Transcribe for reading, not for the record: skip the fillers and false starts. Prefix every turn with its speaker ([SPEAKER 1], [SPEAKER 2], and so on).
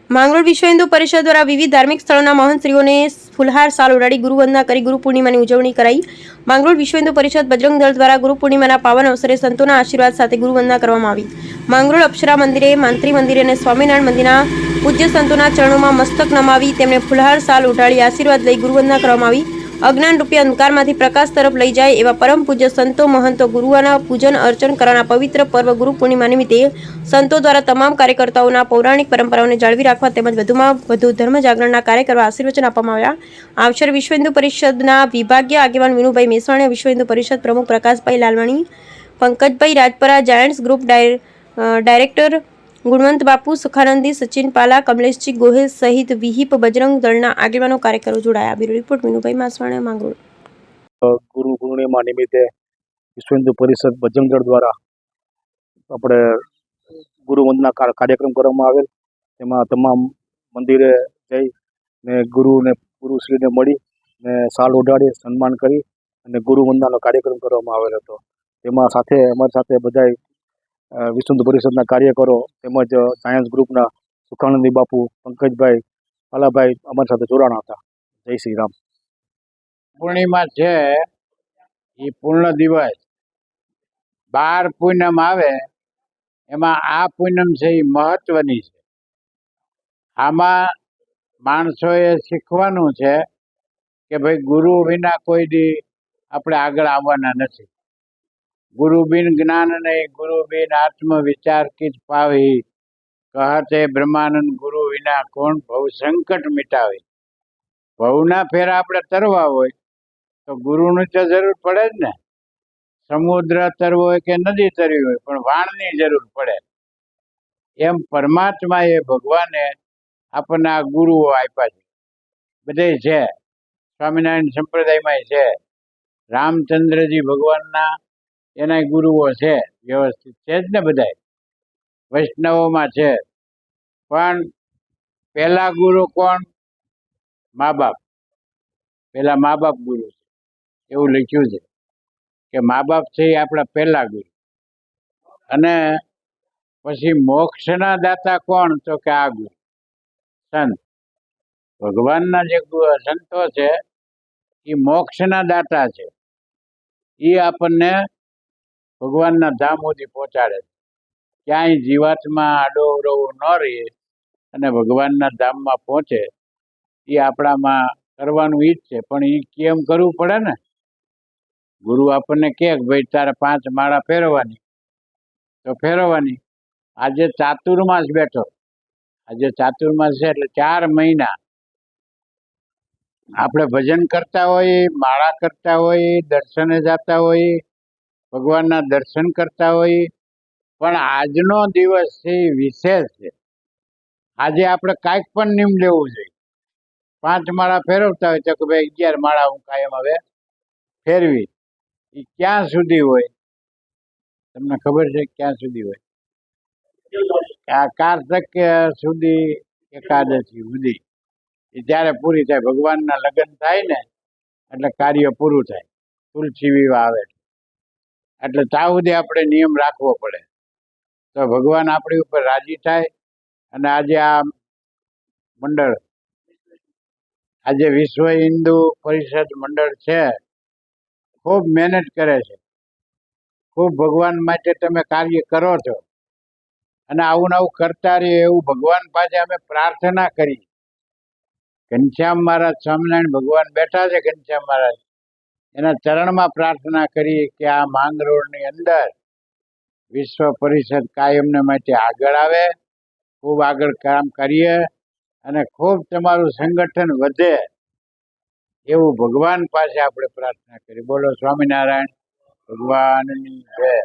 [SPEAKER 1] માંગરોળ વિશ્વ હિન્દુ પરિષદ દ્વારા વિવિધ ધાર્મિક સ્થળોના મહંતશ્રીઓને ફુલહાર સાલ ઉડાડી ગુરુ વંદના કરી ગુરુ પૂર્ણિમાની ઉજવણી કરાઈ। માંગરોળ વિશ્વ હિન્દુ પરિષદ બજરંગ દળ દ્વારા ગુરુ પૂર્ણિમાના પાવન અવસરે સંતોના આશીર્વાદ સાથે ગુરુ વંદના કરવામાં આવી। માંગરોળ અપ્સરા મંદિરે, મંત્રી મંદિરે અને સ્વામિનારાયણ મંદિરના પૂજ્ય સંતોના ચરણોમાં મસ્તક નમાવી તેમને ફુલહાર સાલ ઉડાડી આશીર્વાદ લઈ ગુરુ વંદના કરવામાં આવી। અજ્ઞાન રૂપી અંધકારમાંથી પ્રકાશ તરફ લઈ જાય એવા પરમ પૂજ્ય સંતો મહંતો ગુરુઓના પૂજન અર્ચન કરવાના પવિત્ર પર્વ ગુરુ પૂર્ણિમા નિમિત્તે સંતો દ્વારા તમામ કાર્યકર્તાઓના પૌરાણિક પરંપરાઓને જાળવી રાખવા તેમજ વધુમાં વધુ ધર્મ જાગરણના કાર્ય કરવા આશીર્વચન આપવામાં આવ્યા। આ અવસરે વિશ્વ હિન્દુ પરિષદના વિભાગીય આગેવાન વિનુભાઈ મેસવાણીયા, વિશ્વ હિન્દુ પરિષદ પ્રમુખ Prakashbhai Lalwani, Pankajbhai Rajpara, Giants group director Gunvant બાપુ, સુખાનંદી, સચિન પાલા, કમલેશજી ગોહિલ સહિત વિહિપ બજરંગ દળના આગેવાનો કાર્યકરો જોડાયા। Bureau report Vinubhai Meswaniya, Mangrol.
[SPEAKER 2] ગુરુ પૂર્ણિમા નિમિત્તે વિશ્વ હિન્દુ પરિષદ બજરંગ દળ દ્વારા આપણે ગુરુ વંદના કાર્યક્રમ કરવામાં આવેલ। તેમાં તમામ મંદિરે જઈ ને ગુરુશ્રીને મળી ને સાલ ઓઢાડી સન્માન કરી અને ગુરુ વંદનાનો કાર્યક્રમ કરવામાં આવેલ હતો। તેમાં સાથે અમારી સાથે બધા વિશ્વ હિન્દુ પરિષદના કાર્યકરો તેમજ સાયન્સ ગ્રુપના સુખાનંદી બાપુ, પંકજભાઈ, પાલાભાઈ અમારી સાથે જોડાણા હતા। જય શ્રી રામ।
[SPEAKER 3] પૂર્ણિમા છે એ પૂર્ણ દિવસ 12 પૂનમ આવે એમાં આ પૂનમ છે એ મહત્વની છે। આમાં માણસોએ શીખવાનું છે કે ભાઈ ગુરુ વિના કોઈ દી આપણે આગળ આવવાના નથી। ગુરુ બિન જ્ઞાન નહીં, ગુરુ બિન આત્મ વિચાર કીજ પાવી, કહતે બ્રહ્માનંદ ગુરુ વિના કોણ ભવ સંકટ મિટાવે। ભવના ફેરા આપણે તરવા હોય તો ગુરુની તો જરૂર પડે જ ને। સમુદ્ર તરવો હોય કે નદી તરવી હોય પણ વાણની જરૂર પડે। એમ પરમાત્માએ ભગવાને આપણને આ ગુરુઓ આપ્યા છે, બધે છે। સ્વામિનારાયણ સંપ્રદાયમાં છે, રામચંદ્રજી ભગવાનના એના ગુરુઓ છે, વ્યવસ્થિત છે જ ને બધાય। વૈષ્ણવોમાં છે, પણ પહેલા ગુરુ કોણ? મા બાપ। પહેલા મા બાપ ગુરુ છે એવું લખ્યું છે કે મા બાપ છે એ આપણા પહેલા ગુરુ। અને પછી મોક્ષના દાતા કોણ? તો કે આ ગુરુ સંત। ભગવાનના જે સંતો છે એ મોક્ષના દાતા છે। એ આપણને ભગવાનના ધામ સુધી પહોંચાડે છે। ક્યાંય જીવાતમાં આડોઅવળું ન રહે અને ભગવાનના ધામમાં પહોંચે એ આપણામાં કરવાનું ઈ જ છે। પણ એ કેમ કરવું પડે ને? ગુરુ આપણને કહે કે ભાઈ તારે 5 માળા ફેરવવાની તો ફેરવવાની। આજે ચાતુર્માસ બેઠો, આજે ચાતુર્માસ છે એટલે 4 મહિના આપણે ભજન કરતા હોઈએ, માળા કરતા હોઈએ, દર્શને જતા હોઈએ, ભગવાનના દર્શન કરતા હોઈએ, પણ આજનો દિવસ છે એ વિશેષ છે। આજે આપણે કાંઈક પણ નિયમ લેવું જોઈએ। 5 માળા ફેરવતા હોય તો કે ભાઈ 11 માળા હું કાયમ હવે ફેરવી। એ ક્યાં સુધી હોય? તમને ખબર છે ક્યાં સુધી હોય? આ કારતક સુધી, એકાદશી સુધી, એ જ્યારે પૂરી થાય, ભગવાનના લગ્ન થાય ને એટલે કાર્ય પૂરું થાય। તુલસી વિવાહ આવે એટલે ત્યાં સુધી આપણે નિયમ રાખવો પડે તો ભગવાન આપણી ઉપર રાજી થાય। અને આજે આ મંડળ, આજે વિશ્વ હિન્દુ પરિષદ મંડળ છે, ખૂબ મહેનત કરે છે, ખૂબ ભગવાન માટે તમે કાર્ય કરો છો અને આવું આવું કરતા રહીએ એવું ભગવાન પાસે અમે પ્રાર્થના કરી। ઘનશ્યામ મહારાજ, સ્વામિનારાયણ ભગવાન બેઠા છે, ઘનશ્યામ મહારાજ એના ચરણમાં પ્રાર્થના કરી કે આ માંગરોળની અંદર વિશ્વ પરિષદ કાયમને માટે આગળ આવે, ખૂબ આગળ કામ કરીએ અને ખૂબ તમારું સંગઠન વધે એવું ભગવાન પાસે આપણે પ્રાર્થના કરી। બોલો સ્વામિનારાયણ ભગવાનની જય।